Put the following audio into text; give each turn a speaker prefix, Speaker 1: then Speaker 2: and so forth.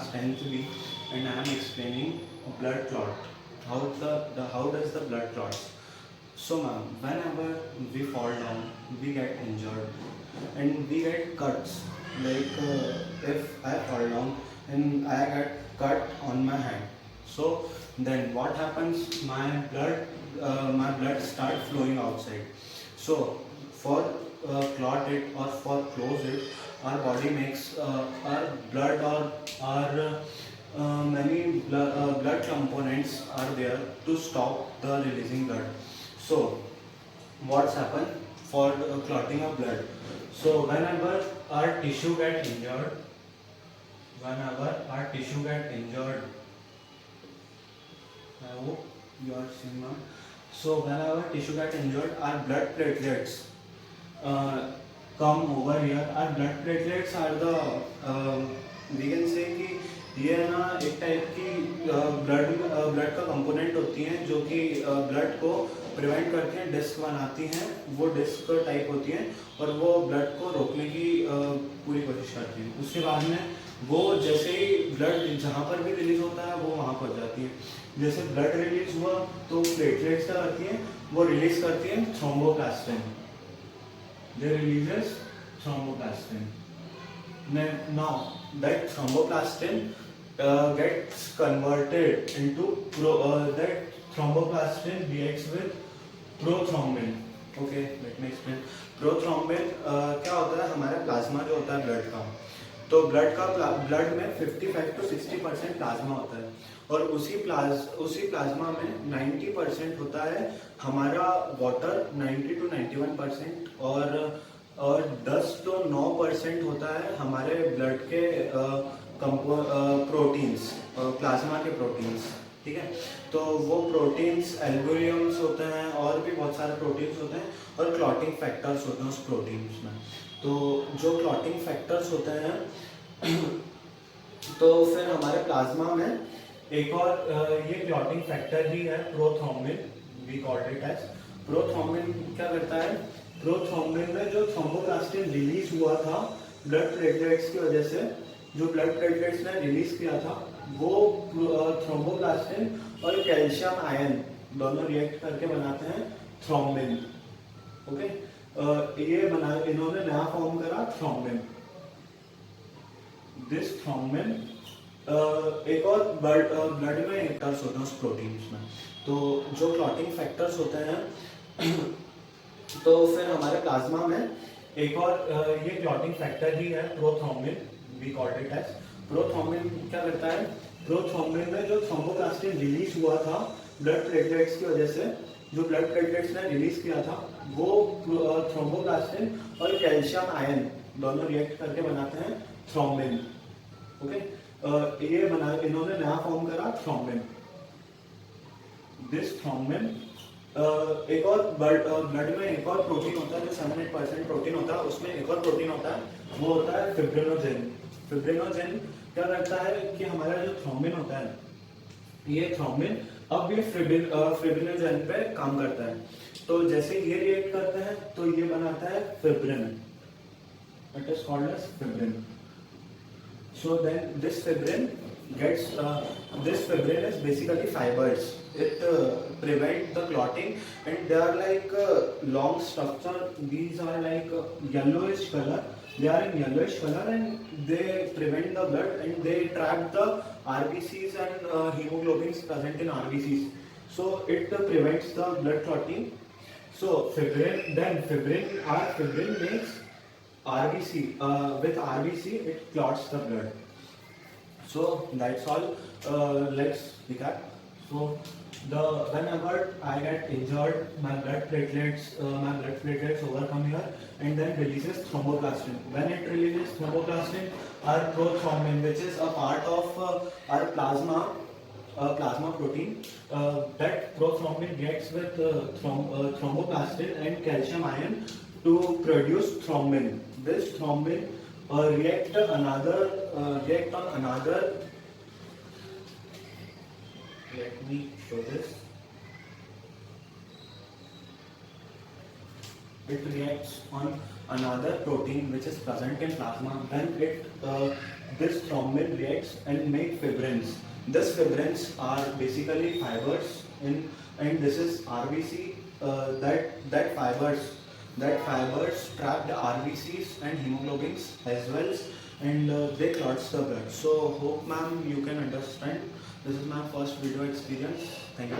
Speaker 1: class 10th B, and I am explaining blood clot. How does the blood clots? So ma'am, whenever we fall down, we get injured and we get cuts. Like if I fall down and I get cut on my hand, so then what happens? My blood start flowing outside. So for clot it or for close it, our body makes our blood or our many blood components are there to stop the releasing blood. So what's happened for clotting of blood? So whenever our tissue get injured, I hope you are seeing now. So whenever tissue get injured, our blood platelets uh, come over here. Our blood platelets are the we can say कि ये ना एक type की blood का component होती हैं जो कि ब्लड को प्रिवेंट करती हैं, डिस्क बनाती हैं, वो डिस्क टाइप होती हैं और वो ब्लड को रोकने की पूरी कोशिश करती हैं. उसके बाद में वो जैसे ही ब्लड जहाँ पर भी रिलीज होता है वो वहाँ पहुँच जाती है. जैसे ब्लड रिलीज हुआ तो प्लेटलेट्स क्या करती हैं, वो रिलीज करती हैं thromboplastin. They releases thromboplastin. Now that thromboplastin gets converted into that thromboplastin reacts with prothrombin. Okay, let me explain. Prothrombin क्या होता है, हमारा प्लाज्मा जो होता है ब्लड का, तो ब्लड में 55 to 60% प्लाज्मा होता है और उसी प्लाज्मा में 90% होता है हमारा वाटर, 90 to 91%, और 10 to 9% होता है हमारे ब्लड के प्रोटीन्स, प्लाज्मा के प्रोटीन्स. ठीक है, तो वो प्रोटीन्स एल्बुमिन्स होते हैं और भी बहुत सारे प्रोटीन्स होते हैं और क्लॉटिंग फैक्टर्स होते हैं उस प्रोटीन्स में. तो जो क्लॉटिंग फैक्टर्स होते हैं तो फिर हमारे प्लाज्मा में एक और ये क्लॉटिंग फैक्टर ही है prothrombin. We called it as prothrombin. क्या करता है, प्रोथ्रोम्बिन में जो थ्रोम्बोप्लास्टिन रिलीज हुआ था ब्लड प्लेटलेट्स की वजह से, जो ब्लड प्लेटलेट्स ने रिलीज किया था वो थ्रोम्बोप्लास्टिन और कैल्शियम आयन दोनों रिएक्ट करके बनाते हैं थ्रोम्बिन. ओके, इन्होंने नया फॉर्म करा थ्रोम्बिन. दिस थ्रोम्बिन एक और ब्लड में इंटर्स होते हैं उस प्रोटीन्स में. तो जो क्लॉटिंग फैक्टर्स होते हैं तो फिर हमारे प्लाज्मा में एक और ये क्लॉटिंग फैक्टर ही है prothrombin. We called it as prothrombin. क्या करता है, प्रोथ्रोम्बिन में जो थ्रोम्बोप्लास्टिन रिलीज हुआ था ब्लड प्लेटलेट्स की वजह से, जो ब्लड प्लेटलेट्स ने रिलीज किया था वो थ्रोम्बोप्लास्टिन और कैल्शियम आयन दोनों रिएक्ट करके बनाते हैं थ्रोम्बिन. ओके, इन्होंने नया फॉर्म करा थ्रोम्बिन. दिस थ्रोम्बिन एक और ब्लड में एक और प्रोटीन होता है जो 7-8% प्रोटीन होता है, उसमें एक और प्रोटीन होता है, वो होता है फिब्रिनोजेन. फिब्रिनोजेन क्या करता है कि हमारा जो थ्रोम्बिन होता है, ये थ्रोम्बिन अब ये फिब्रिनोजेन पे काम करता है. तो जैसे ये रिएक्ट करते हैं तो ये बनाता है fibrin. It is called as fibrin. So then this fibrin is basically fibers. It prevent the clotting and they are like long structure. These are like yellowish color. They are in yellowish color and they prevent the blood and they trap the RBCs and hemoglobins present in RBCs. So it prevents the blood clotting. So fibrin makes RBC. With RBC it clots the blood. So that's all. Let's recap. So whenever I get injured, my blood platelets overcome here and then releases thromboplastin. When it releases thromboplastin, our prothrombin, which is a part of our plasma protein, that prothrombin reacts with thromboplastin and calcium ion to produce thrombin. This thrombin react on another. Let me show this. It reacts on another protein which is present in plasma. Then it this thrombin reacts and make fibrins. This fibrins are basically fibers in, and this is RBC. That fibers trap the RBCs and hemoglobins as well, and they clots the blood. So hope ma'am you can understand. This is my first video experience. Thank you.